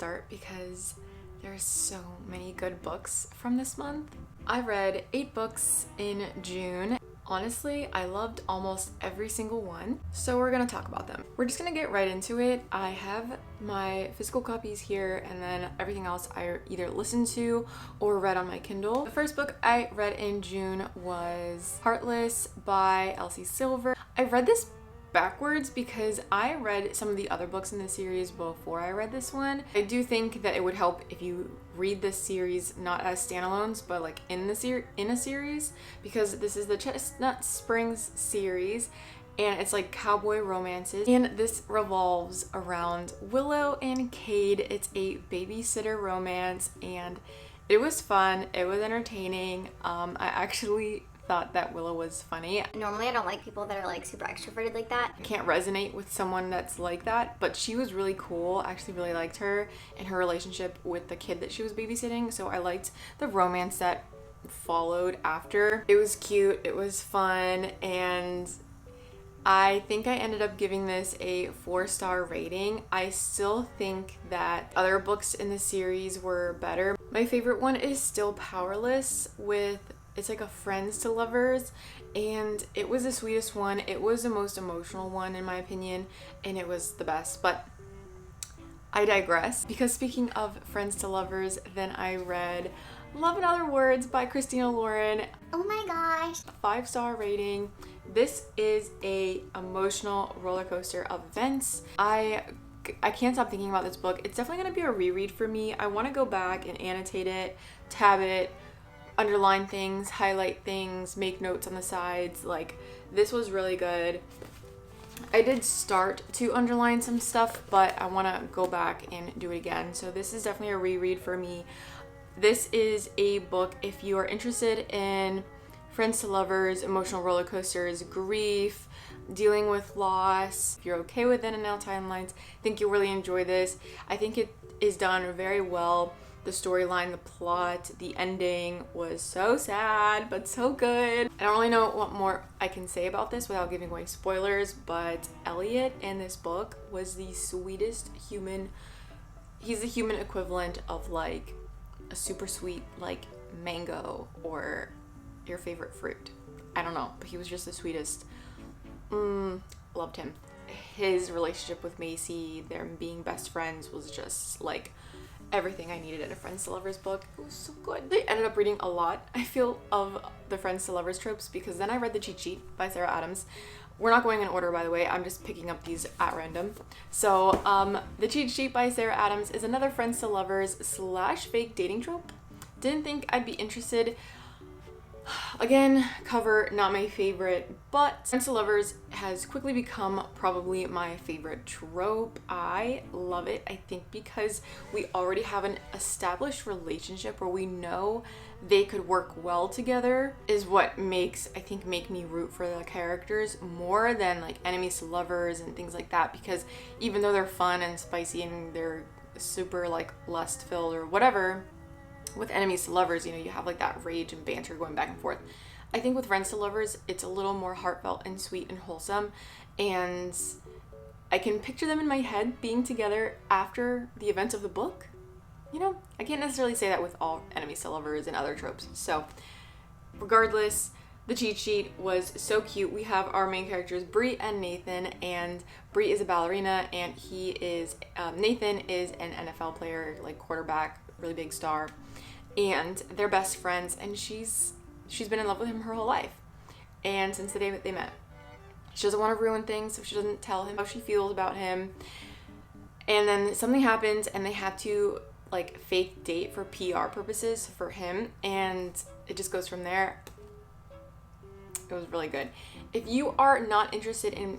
start because there's so many good books from this month. I read 8 books in June. Honestly, I loved almost every single one, so we're gonna talk about them. We're just gonna get right into it. I have my physical copies here, and then everything else I either listened to or read on my Kindle. The first book I read in June was Heartless by Elsie Silver. I read this backwards because I read some of the other books in the series before I read this one. I do think that it would help if you read this series not as standalones but like in a series, because this is the Chestnut Springs series and it's like cowboy romances, and this revolves around Willow and Cade. It's a babysitter romance and it was fun, it was entertaining. I actually thought that Willow was funny. Normally I don't like people that are like super extroverted like that. I can't resonate with someone that's like that, but she was really cool. I actually really liked her and her relationship with the kid that she was babysitting, so I liked the romance that followed after. It was cute, it was fun, and I think I ended up giving this a 4-star rating. I still think that other books in the series were better. My favorite one is still Powerless it's like a friends to lovers, and it was the sweetest one. It was the most emotional one in my opinion, and it was the best, but I digress. Because speaking of friends to lovers, then I read Love in Other Words by Christina Lauren. Oh my gosh. 5-star rating. This is a emotional roller coaster of events. I can't stop thinking about this book. It's definitely going to be a reread for me. I want to go back and annotate it, tab it, underline things, highlight things, make notes on the sides. Like, this was really good. I did start to underline some stuff, but I want to go back and do it again. So this is definitely a reread for me. This is a book if you are interested in friends to lovers, emotional roller coasters, grief, dealing with loss. If you're okay with in and out timelines, I think you'll really enjoy this. I think it is done very well. The storyline, the plot, the ending was so sad, but so good. I don't really know what more I can say about this without giving away spoilers, but Elliot in this book was the sweetest human. He's the human equivalent of like a super sweet like mango or your favorite fruit. I don't know, but he was just the sweetest. Loved him. His relationship with Macy, them being best friends, was just like everything I needed in a friends to lovers book. It was so good. I ended up reading a lot, I feel, of the friends to lovers tropes, because then I read The Cheat Sheet by Sarah Adams. We're not going in order, by the way. I'm just picking up these at random. So The Cheat Sheet by Sarah Adams is another friends to lovers / fake dating trope. Didn't think I'd be interested. Again, cover not my favorite, but friends to lovers has quickly become probably my favorite trope. I love it, I think, because we already have an established relationship where we know they could work well together, is what makes, I think, make me root for the characters more than like enemies to lovers and things like that, because even though they're fun and spicy and they're super like lust filled or whatever, with enemies to lovers, you know, you have like that rage and banter going back and forth. I think with friends to lovers, it's a little more heartfelt and sweet and wholesome, and I can picture them in my head being together after the events of the book. You know, I can't necessarily say that with all enemies to lovers and other tropes. So regardless, The Cheat Sheet was so cute. We have our main characters, Bree and Nathan, and Bree is a ballerina, and he is, Nathan is an NFL player, like quarterback, really big star, and they're best friends, and she's been in love with him her whole life, and since the day that they met. She doesn't want to ruin things, so she doesn't tell him how she feels about him, and then something happens and they have to like fake date for PR purposes for him, and it just goes from there. It was really good. If you are not interested in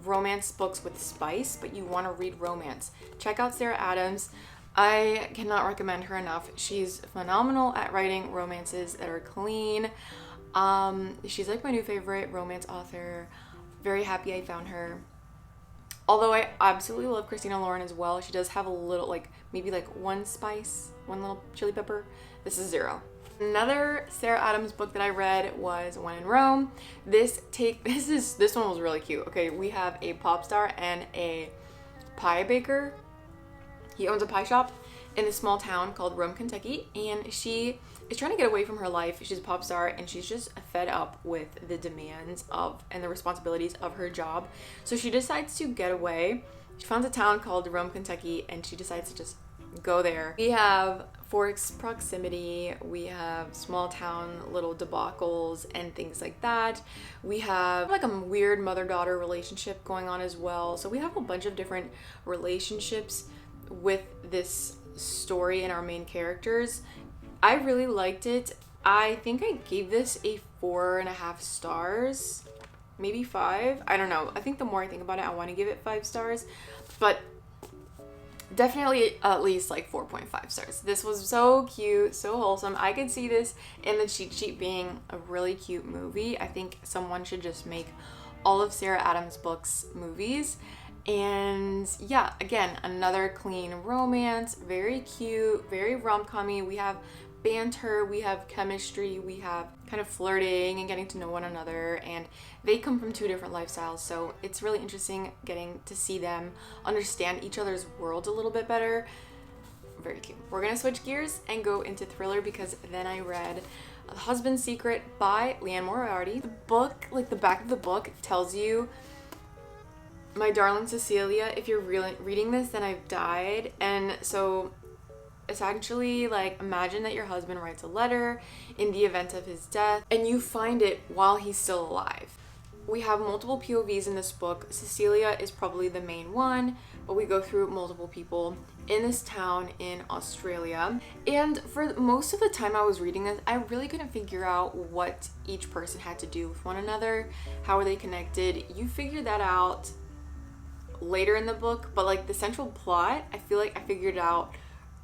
romance books with spice, but you want to read romance, check out Sarah Adams. I cannot recommend her enough. She's phenomenal at writing romances that are clean. She's like my new favorite romance author. Very happy I found her. Although I absolutely love Christina Lauren as well. She does have a little, like, maybe like one spice, one little chili pepper. This is 0. Another Sarah Adams book that I read was When in Rome. This one was really cute. Okay, we have a pop star and a pie baker. He owns a pie shop in a small town called Rome, Kentucky, and she is trying to get away from her life. She's a pop star, and she's just fed up with the demands of and the responsibilities of her job. So she decides to get away. She finds a town called Rome, Kentucky, and she decides to just go there. We have forced proximity, we have small town little debacles and things like that. We have like a weird mother-daughter relationship going on as well. So we have a bunch of different relationships with this story and our main characters. I really liked it. I think I gave this a 4.5 stars, maybe 5. I don't know. I think the more I think about it, I want to give it 5 stars, but definitely at least like 4.5 stars. This was so cute, so wholesome. I could see this in the cheat sheet being a really cute movie. I think someone should just make all of Sarah Adams' books movies. And yeah, again, another clean romance, very cute, very rom-com-y. We have banter, we have chemistry, we have kind of flirting and getting to know one another, and they come from 2 different lifestyles, so it's really interesting getting to see them understand each other's worlds a little bit better. Very cute. We're gonna switch gears and go into thriller, because then I read The Husband's Secret by Leanne Moriarty. The book, like the back of the book, tells you, my darling Cecilia, if you're really reading this, then I've died. And so essentially, like, imagine that your husband writes a letter in the event of his death, and you find it while he's still alive. We have multiple POVs in this book. Cecilia is probably the main one, but we go through multiple people in this town in Australia. And for most of the time I was reading this, I really couldn't figure out what each person had to do with one another. How are they connected? You figure that out later in the book, but like the central plot, I feel like I figured it out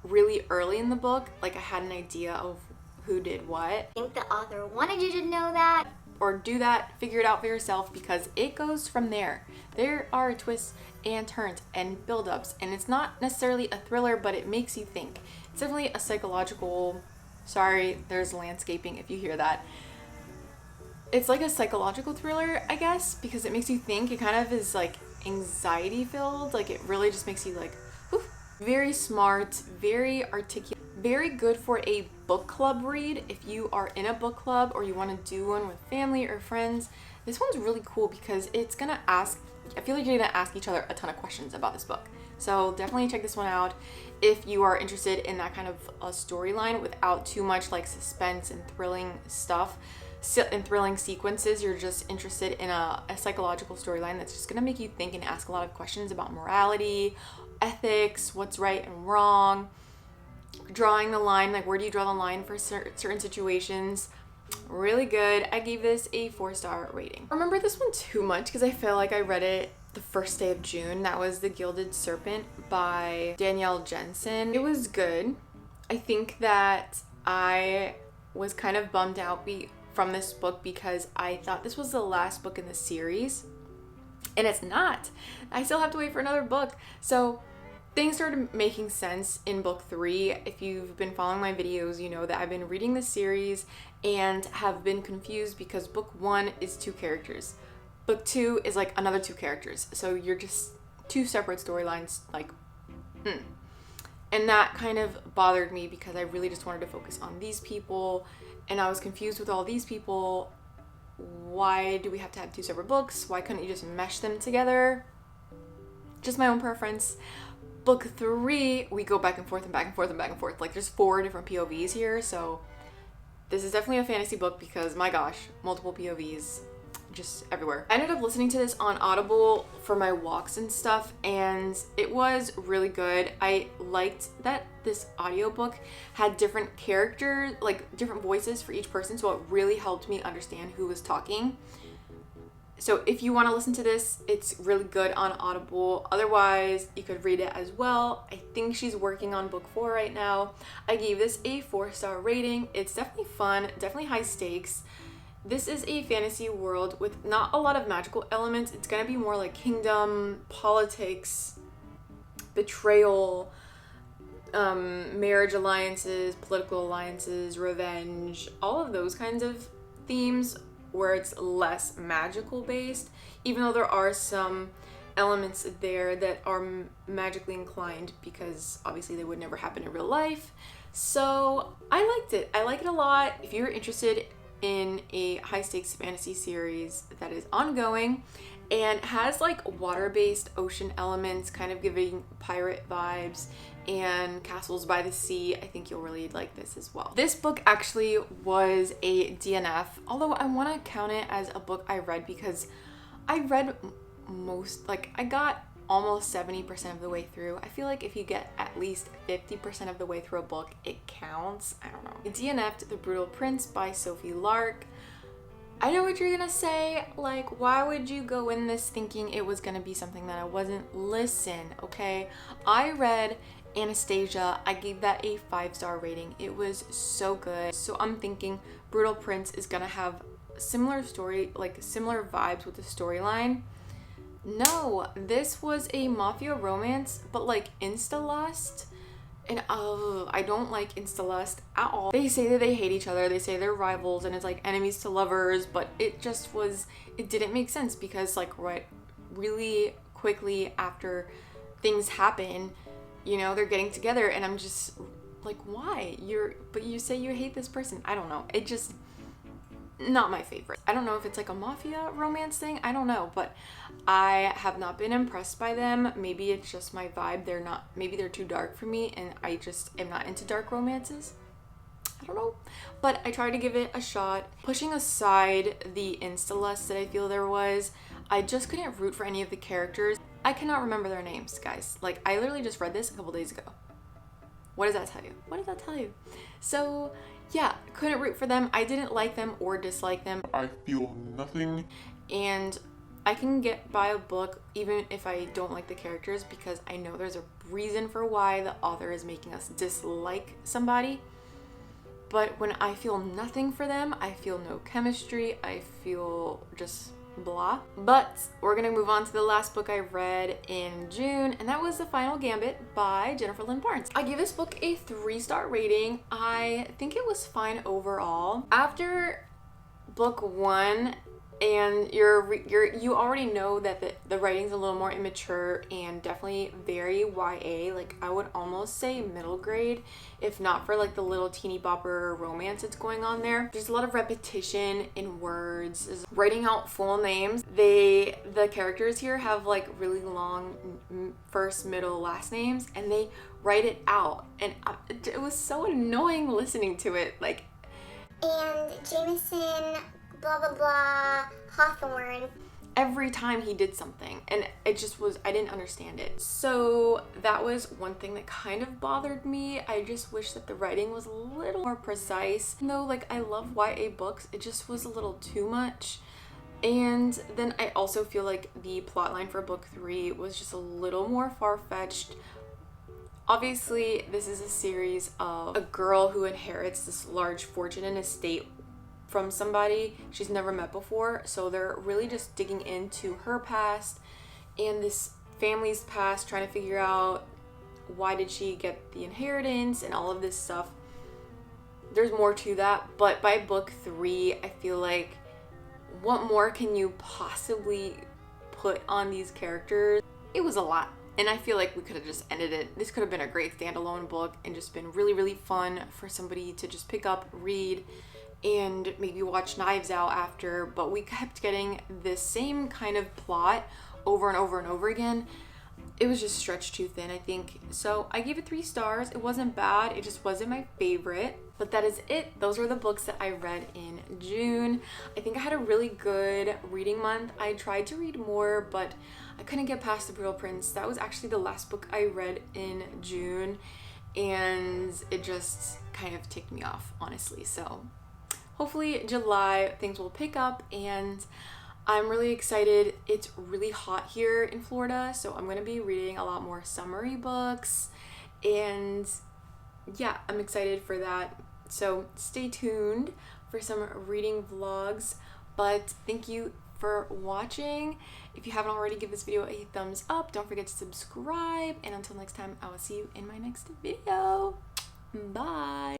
really early in the book. Like I had an idea of who did what. I think the author wanted you to know that. Or do that, figure it out for yourself, because it goes from there. There are twists and turns and build-ups, and it's not necessarily a thriller, but it makes you think. It's definitely a psychological, sorry, there's landscaping if you hear that. It's like a psychological thriller, I guess, because it makes you think. It kind of is like anxiety filled, like it really just makes you like, whew. Very smart, very articulate, very good for a book club read. If you are in a book club or you want to do one with family or friends, this one's really cool because it's gonna ask, I feel like you're gonna ask each other a ton of questions about this book. So definitely check this one out if you are interested in that kind of a storyline without too much like suspense and thrilling stuff and thrilling sequences. You're just interested in a psychological storyline that's just gonna make you think and ask a lot of questions about morality, ethics, what's right and wrong, drawing the line, like where do you draw the line for certain situations. Really good. I gave this a 4-star rating. I remember this one too much because I feel like I read it the first day of June. That was The Gilded Serpent by Danielle Jensen. It was good. I think that I was kind of bummed out from this book because I thought this was the last book in the series, and it's not. I still have to wait for another book. So things started making sense in book 3. If you've been following my videos, you know that I've been reading this series and have been confused because book 1 is 2 characters. Book 2 is like another 2 characters. So you're just 2 separate storylines, like, And that kind of bothered me because I really just wanted to focus on these people, and I was confused with all these people. Why do we have to have 2 separate books? Why couldn't you just mesh them together? Just my own preference. Book 3, we go back and forth and back and forth and back and forth. Like there's 4 different POVs here, so this is definitely a fantasy book because my gosh, multiple POVs just everywhere. I ended up listening to this on Audible for my walks and stuff, and it was really good. I liked that this audiobook had different characters, like different voices for each person, so it really helped me understand who was talking. So if you want to listen to this, it's really good on Audible. Otherwise, you could read it as well. I think she's working on book 4 right now. I gave this a 4-star rating. It's definitely fun, definitely high stakes. This is a fantasy world with not a lot of magical elements. It's gonna be more like kingdom, politics, betrayal, marriage alliances, political alliances, revenge, all of those kinds of themes, where it's less magical based, even though there are some elements there that are magically inclined, because obviously they would never happen in real life. So I liked it. I like it a lot. If you're interested in a high stakes fantasy series that is ongoing and has like water-based ocean elements, kind of giving pirate vibes, and castles by the sea, I think you'll really like this as well. This book actually was a DNF, although I want to count it as a book I read, because I read I got almost 70% of the way through. I feel like if you get at least 50% of the way through a book, it counts. I don't know. I DNF'd The Brutal Prince by Sophie Lark. I know what you're gonna say, like, why would you go in this thinking it was gonna be something that I wasn't? Listen, okay? I read Anastasia. I gave that a 5-star rating. It was so good. So I'm thinking Brutal Prince is gonna have similar story, like similar vibes with the storyline. No, this was a mafia romance, but like insta-lust. And I don't like insta-lust at all. They say that they hate each other, they say they're rivals, and it's like enemies to lovers, but it didn't make sense, because like really quickly after things happen, you know, they're getting together, and I'm just like, why? But you say you hate this person. I don't know. It just, not my favorite. I don't know if it's like a mafia romance thing. I don't know, but I have not been impressed by them. Maybe it's just my vibe. Maybe they're too dark for me, and I just am not into dark romances. I don't know, but I tried to give it a shot. Pushing aside the insta-lust that I feel there was, I just couldn't root for any of the characters. I cannot remember their names, guys. Like, I literally just read this a couple days ago. What does that tell you? What does that tell you? So yeah, couldn't root for them. I didn't like them or dislike them. I feel nothing. And I can get by a book even if I don't like the characters, because I know there's a reason for why the author is making us dislike somebody. But when I feel nothing for them, I feel no chemistry, I feel just blah. But we're gonna move on to the last book I read in June, and that was The Final Gambit by Jennifer Lynn Barnes. I gave this book a 3-star rating. I think it was fine overall. After book 1, and you already know that the writing's a little more immature and definitely very YA. Like, I would almost say middle grade, if not for like the little teeny bopper romance that's going on there. There's a lot of repetition in words, writing out full names. The characters here have like really long first, middle, last names, and they write it out, and it was so annoying listening to it. Like, and Jameson blah blah blah Hawthorne. Every time he did something, and it just was, I didn't understand it. So that was one thing that kind of bothered me. I just wish that the writing was a little more precise. Even though, like, I love YA books, it just was a little too much. And then I also feel like the plotline for book 3 was just a little more far-fetched. Obviously, this is a series of a girl who inherits this large fortune and estate from somebody she's never met before, so they're really just digging into her past and this family's past, trying to figure out why did she get the inheritance and all of this stuff. There's more to that, but by book 3, I feel like, what more can you possibly put on these characters? It was a lot, and I feel like we could have just ended it. This could have been a great standalone book and just been really, really fun for somebody to just pick up, read, and maybe watch Knives Out after, but we kept getting this same kind of plot over and over and over again. It was just stretched too thin, I think. So I gave it 3 stars. It wasn't bad, it just wasn't my favorite. But that is it. Those were the books that I read in June. I think I had a really good reading month. I tried to read more, but I couldn't get past The Brutal Prince. That was actually the last book I read in June, and it just kind of ticked me off, honestly. So hopefully July things will pick up, and I'm really excited. It's really hot here in Florida, so I'm gonna be reading a lot more summery books, and yeah, I'm excited for that. So stay tuned for some reading vlogs, but thank you for watching. If you haven't already, give this video a thumbs up. Don't forget to subscribe, and until next time, I will see you in my next video. Bye.